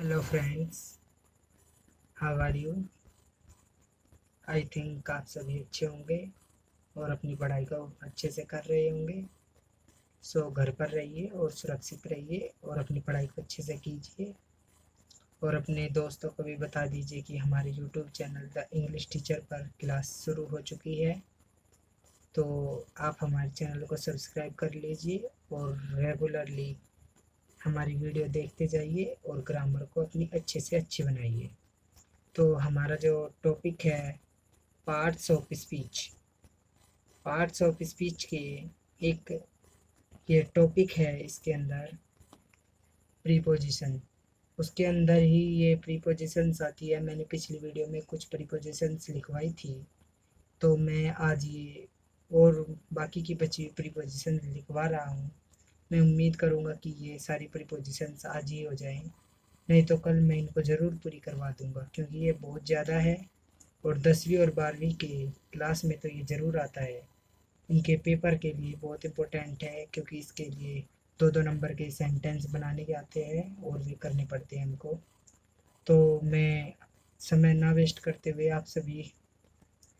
Hello friends, how are you. I think आप सभी अच्छे होंगे और अपनी पढ़ाई को अच्छे से कर रहे होंगे। सो घर पर रहिए और सुरक्षित रहिए और अपनी पढ़ाई को अच्छे से कीजिए और अपने दोस्तों को भी बता दीजिए कि हमारे YouTube channel the English teacher पर क्लास शुरू हो चुकी है। तो आप हमारे चैनल को सब्सक्राइब कर लीजिए और रेगुलरली हमारी वीडियो देखते जाइए और ग्रामर को अपनी अच्छे से अच्छी बनाइए। तो हमारा जो टॉपिक है parts of speech, parts of speech के एक ये टॉपिक है। इसके अंदर प्रीपोजिशन, उसके अंदर ही ये प्रीपोजिशंस आती है। मैंने पिछली वीडियो में कुछ प्रीपोजिशंस लिखवाई थी, तो मैं आज ये और बाकी की बची प्रीपोजिशन लिखवा रहा हूँ। मैं उम्मीद करूँगा कि ये सारी प्रीपोजिशंस आज ही हो जाएं, नहीं तो कल मैं इनको ज़रूर पूरी करवा दूँगा, क्योंकि ये बहुत ज़्यादा है और 10वीं और 12वीं के क्लास में तो ये ज़रूर आता है। इनके पेपर के लिए बहुत इम्पोर्टेंट है, क्योंकि इसके लिए 2-2 नंबर के सेंटेंस बनाने के आते हैं और भी करने पड़ते हैं हमको। तो मैं समय ना वेस्ट करते हुए आप सभी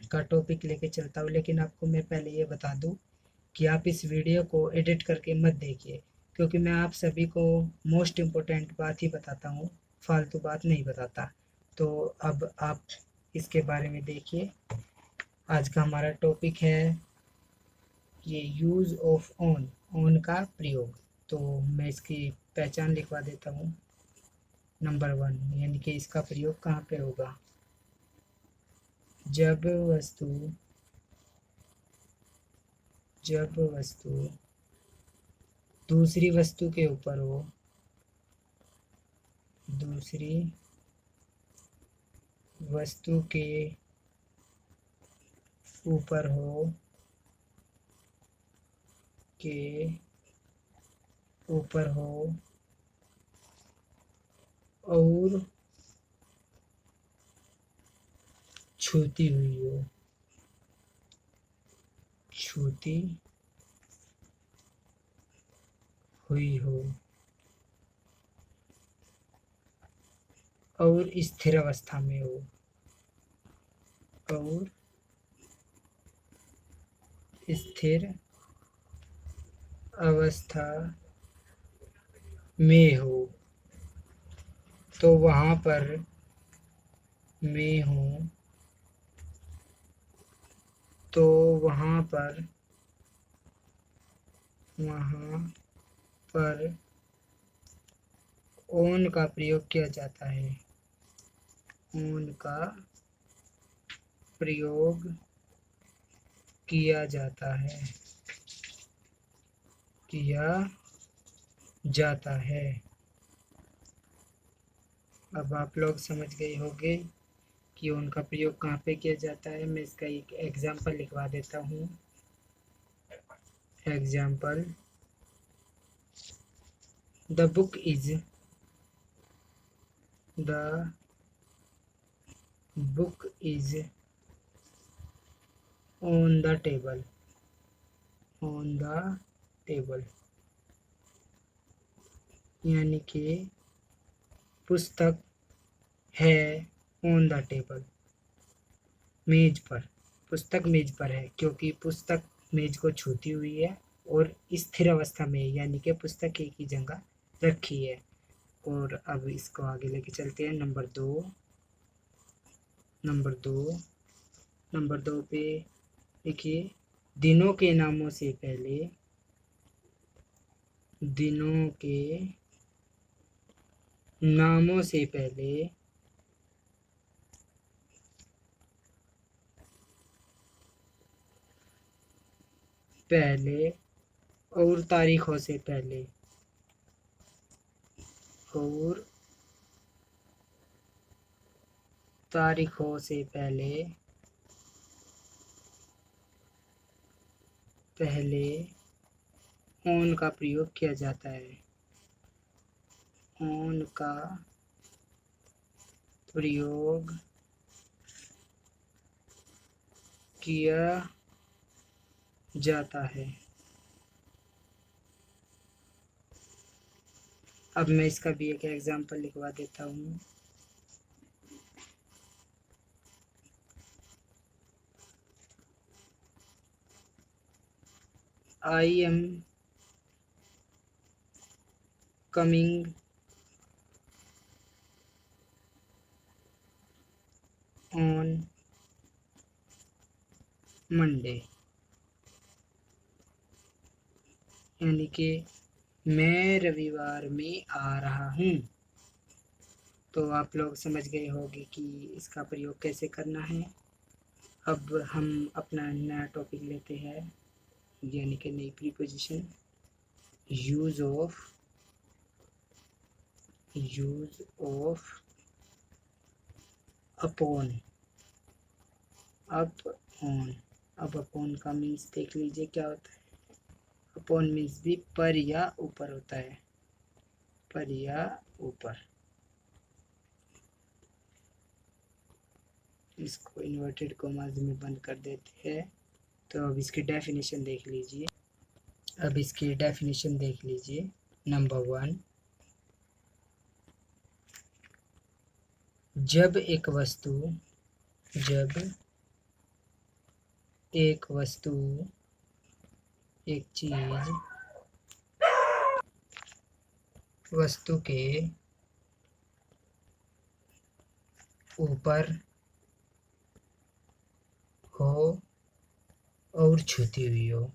का टॉपिक लेके चलता हूँ, लेकिन आपको मैं पहले ये बता दूँ कि आप इस वीडियो को एडिट करके मत देखिए, क्योंकि मैं आप सभी को मोस्ट इम्पोर्टेंट बात ही बताता हूँ, फालतू बात नहीं बताता। तो अब आप इसके बारे में देखिए। आज का हमारा टॉपिक है ये यूज़ ऑफ ऑन, ऑन का प्रयोग। तो मैं इसकी पहचान लिखवा देता हूँ। नंबर 1, यानी कि इसका प्रयोग कहाँ पे होगा। जब वस्तु, जब वस्तु दूसरी वस्तु के ऊपर हो, दूसरी वस्तु के ऊपर हो, के ऊपर हो और छूती हुई हो, छूती हुई हो और स्थिर अवस्था में हो, और स्थिर अवस्था में हो, तो वहाँ पर मैं हूँ, तो वहाँ पर, वहाँ पर ओन का प्रयोग किया जाता है। ओन का प्रयोग किया जाता है, किया जाता है। अब आप लोग समझ गए होंगे कि उनका प्रयोग कहाँ पे किया जाता है। मैं इसका एक एग्जाम्पल लिखवा देता हूँ। Example, the book is, the book is on the table, on the table, यानी कि पुस्तक है ऑन द टेबल, मेज पर। पुस्तक मेज पर है क्योंकि पुस्तक मेज को छूती हुई है और स्थिर अवस्था में, यानी कि पुस्तक एक ही जगह रखी है। और अब इसको आगे लेके चलते हैं। नंबर 2, नंबर 2 पे देखिए, दिनों के नामों से पहले, दिनों के नामों से पहले पहले और तारीखों से पहले, और तारीखों से पहले, पहले ऑन का प्रयोग किया जाता है। ऑन का प्रयोग किया जाता है। अब मैं इसका भी एक एग्जाम्पल लिखवा देता हूँ। I am coming on Monday, यानी कि मैं रविवार में आ रहा हूँ। तो आप लोग समझ गए होंगे कि इसका प्रयोग कैसे करना है। अब हम अपना नया टॉपिक लेते हैं, यानी कि नई प्रीपोजिशन, यूज ऑफ अपॉन। अब अपॉन का मीन्स देख लीजिए क्या होता है। अपॉन मीन्स भी पर या ऊपर होता है, पर या ऊपर। इसको इन्वर्टेड कॉमास में बंद कर देते हैं। तो अब इसकी डेफिनेशन देख लीजिए। नंबर 1, जब एक एक चीज वस्तु के ऊपर हो और छूती हुई हो,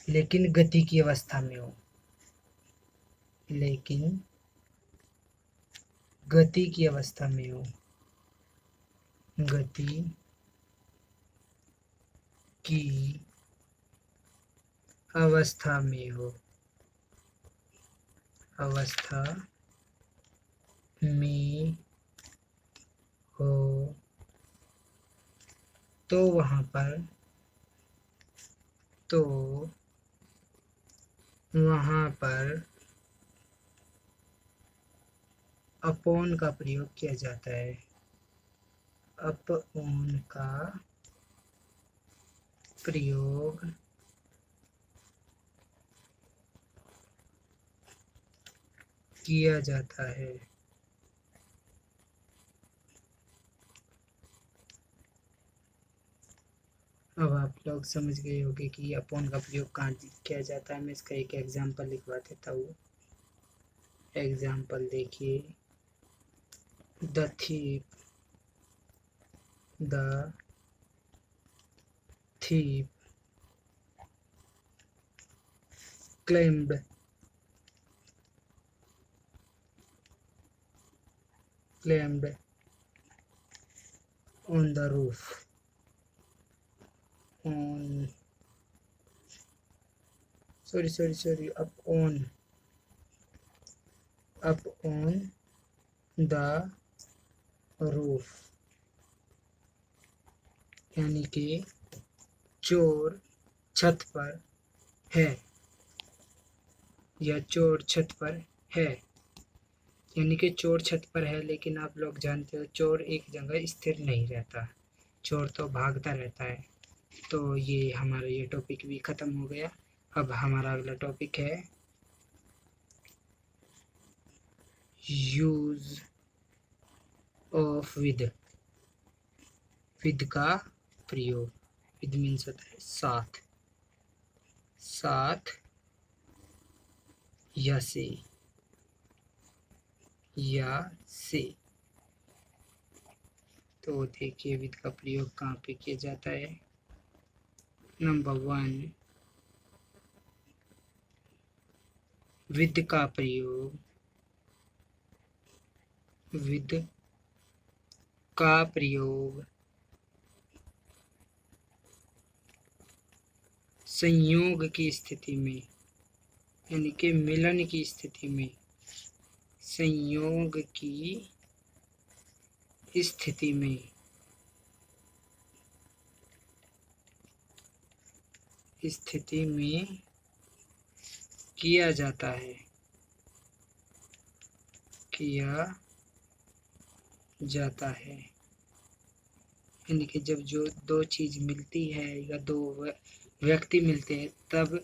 लेकिन गति की अवस्था में हो, गति की अवस्था में हो, तो वहाँ पर अपॉन का प्रयोग किया जाता है। अपॉन का प्रयोग किया जाता है। अब आप लोग समझ गए होंगे कि अपॉन का प्रयोग कहाँ किया जाता है। मैं इसका एक एग्जाम्पल लिखवा देता हूँ। एग्जाम्पल देखिए, the thief climbed on the roof up on the roof, यानी कि चोर छत पर है, या चोर छत पर है, यानी कि चोर छत पर है। लेकिन आप लोग जानते हो चोर एक जगह स्थिर नहीं रहता, चोर तो भागता रहता है। तो ये हमारा ये टॉपिक भी ख़त्म हो गया। अब हमारा अगला टॉपिक है यूज ऑफ विद का प्रयोग। विद मीन्स होता है साथ या से। तो देखिए विद का प्रयोग कहाँ पे किया जाता है। नंबर 1, विद का प्रयोग संयोग की स्थिति में, यानी कि मिलन की स्थिति में, संयोग की स्थिति में किया जाता है। किया जाता है। यानी कि जब जो दो चीज़ मिलती है या दो व्यक्ति मिलते हैं तब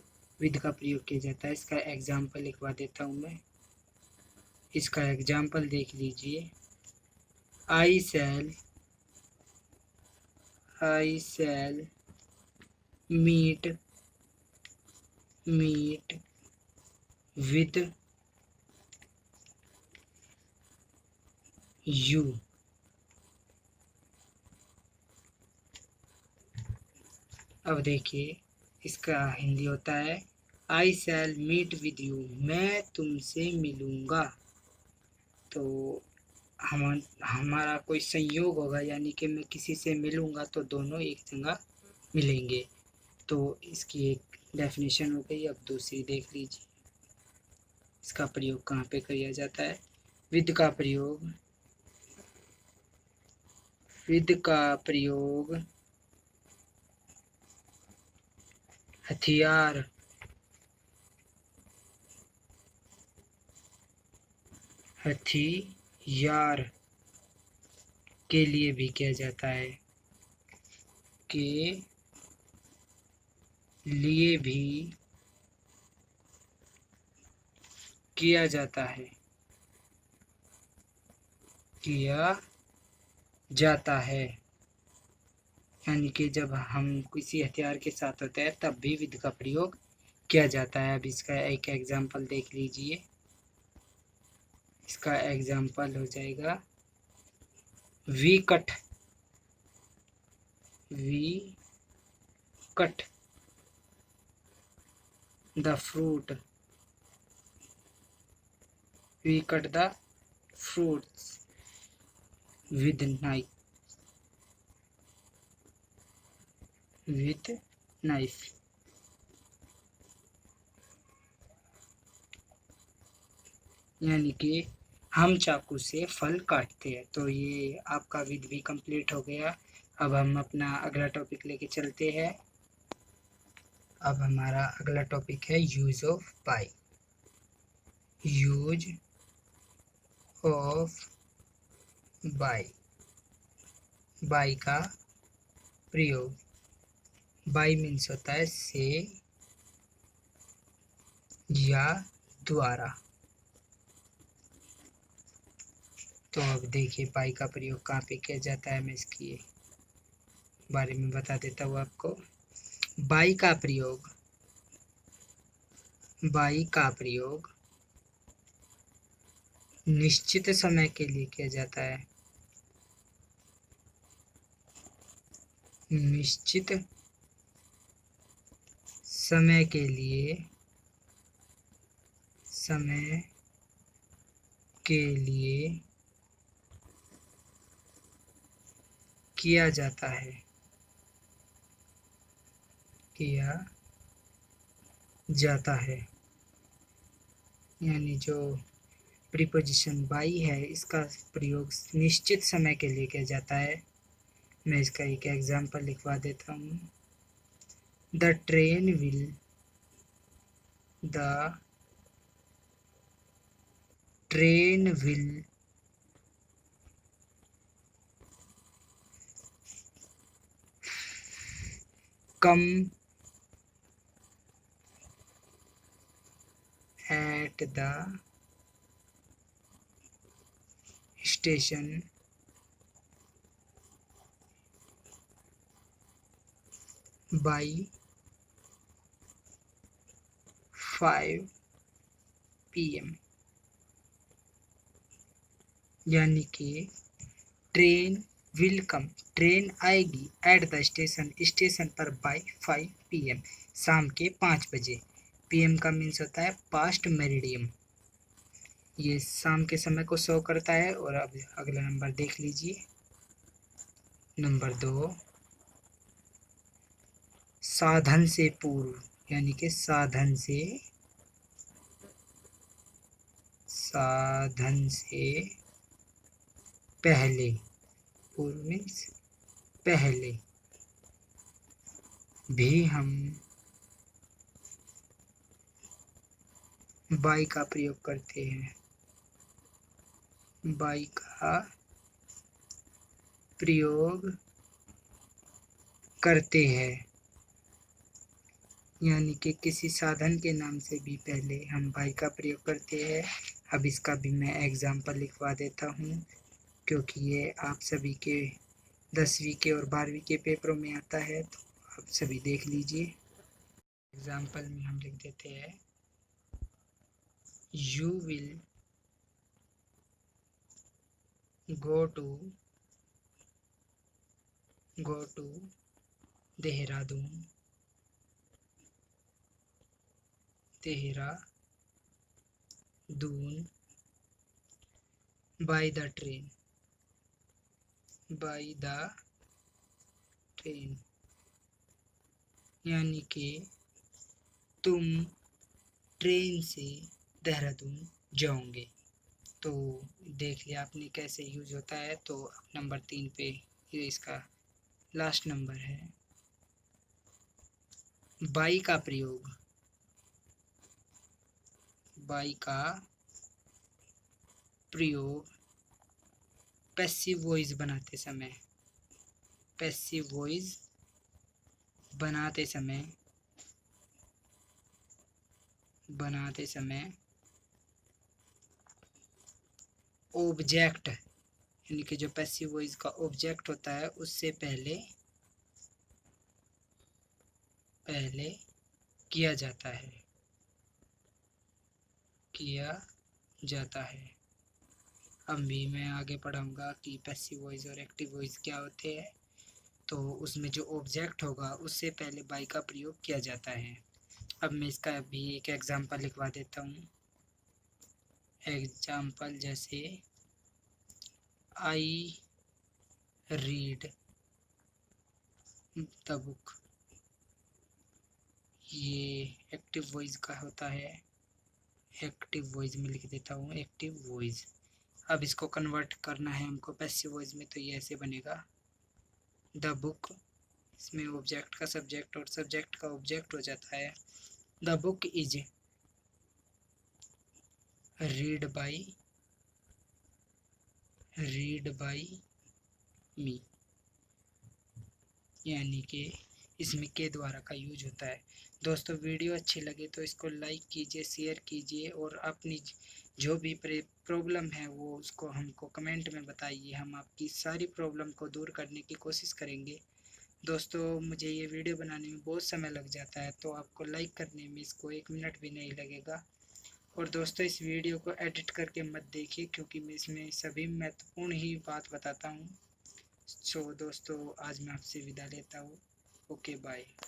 विद का प्रयोग किया जाता है। इसका एग्जाम्पल लिखवा देता हूँ मैं। इसका एग्जाम्पल देख लीजिए। आई शैल मीट विद यू। अब देखिए इसका हिंदी होता है आई शैल मीट विद यू, मैं तुमसे मिलूँगा। तो हमारा कोई संयोग होगा, यानी कि मैं किसी से मिलूँगा तो दोनों एक जगह मिलेंगे। तो इसकी एक डेफिनेशन हो गई। अब दूसरी देख लीजिए, इसका प्रयोग कहाँ पे किया जाता है। विद का प्रयोग हथियार के लिए भी किया जाता है। के लिए भी किया जाता है। यानी कि जब हम किसी हथियार के साथ होते हैं तब भी विद का प्रयोग किया जाता है। अब इसका एक एग्जाम्पल देख लीजिए। इसका एग्जाम्पल हो जाएगा we cut the fruit fruits with knife। यानी कि हम चाकू से फल काटते हैं। तो ये आपका विद भी कंप्लीट हो गया। अब हम अपना अगला टॉपिक लेके चलते हैं। अब हमारा अगला टॉपिक है use of by. Use of by का प्रयोग। बाय मीन्स होता है से या द्वारा। तो अब देखिए बाय का प्रयोग कहाँ पे किया जाता है, मैं इसकी बारे में बता देता हूँ आपको। बाय का प्रयोग निश्चित समय के लिए किया जाता है। निश्चित समय के लिए किया जाता है। यानी जो प्रीपोजिशन बाई है इसका प्रयोग निश्चित समय के लिए किया जाता है। मैं इसका एक एग्जाम्पल लिखवा देता हूँ। The train will come at the station by 5 PM। यानी कि ट्रेन विल कम, ट्रेन आएगी एट द स्टेशन पर बाय 5 PM, शाम के 5 बजे। PM का मीन्स होता है पास्ट मेरिडियम, ये शाम के समय को शो करता है। और अब अगला नंबर देख लीजिए। नंबर 2 साधन से पूर्व। यानी कि साधन से पहले। पूर्व मीन्स पहले भी हम बाय का प्रयोग करते हैं। बाई का प्रयोग करते हैं, यानी कि किसी साधन के नाम से भी पहले हम बाई का प्रयोग करते हैं। अब इसका भी मैं एग्जाम्पल लिखवा देता हूँ, क्योंकि ये आप सभी के 10वीं के और 12वीं के पेपरों में आता है, तो आप सभी देख लीजिए। एग्जाम्पल में हम लिख देते हैं, you will go to Dehradun by the train, यानी कि तुम ट्रेन से देहरादून जाओगे। तो देख लिया आपने कैसे यूज होता है। तो नंबर 3 पे ये इसका लास्ट नंबर है, बाई का प्रयोग, पैसिव वॉइस बनाते समय ऑब्जेक्ट, यानी कि जो पैसिव वॉइस का ऑब्जेक्ट होता है उससे पहले किया जाता है। अब भी मैं आगे पढ़ाऊंगा कि पैसिव वॉइस और एक्टिव वॉइस क्या होते हैं। तो उसमें जो ऑब्जेक्ट होगा उससे पहले बाई का प्रयोग किया जाता है। अब मैं इसका भी एक एग्जांपल लिखवा देता हूँ। एग्जांपल जैसे आई रीड द बुक, ये एक्टिव वॉइस का होता है। एक्टिव वॉइस में लिख देता हूँ एक्टिव वॉइस। अब इसको कन्वर्ट करना है हमको पैसिव वॉइस में, तो ये ऐसे बनेगा, द बुक, इसमें ऑब्जेक्ट का सब्जेक्ट और सब्जेक्ट का ऑब्जेक्ट हो जाता है। The book is read by me, यानी कि इसमें के द्वारा का यूज होता है। दोस्तों वीडियो अच्छी लगे तो इसको लाइक कीजिए, शेयर कीजिए और अपनी जो भी प्रॉब्लम है वो उसको हमको कमेंट में बताइए। हम आपकी सारी प्रॉब्लम को दूर करने की कोशिश करेंगे। दोस्तों मुझे ये वीडियो बनाने में बहुत समय लग जाता है, तो आपको लाइक करने में इसको 1 मिनट भी नहीं लगेगा। और दोस्तों इस वीडियो को एडिट करके मत देखिए, क्योंकि मैं इसमें सभी महत्वपूर्ण ही बात बताता हूँ। सो दोस्तों आज मैं आपसे विदा लेता हूँ। Okay bye.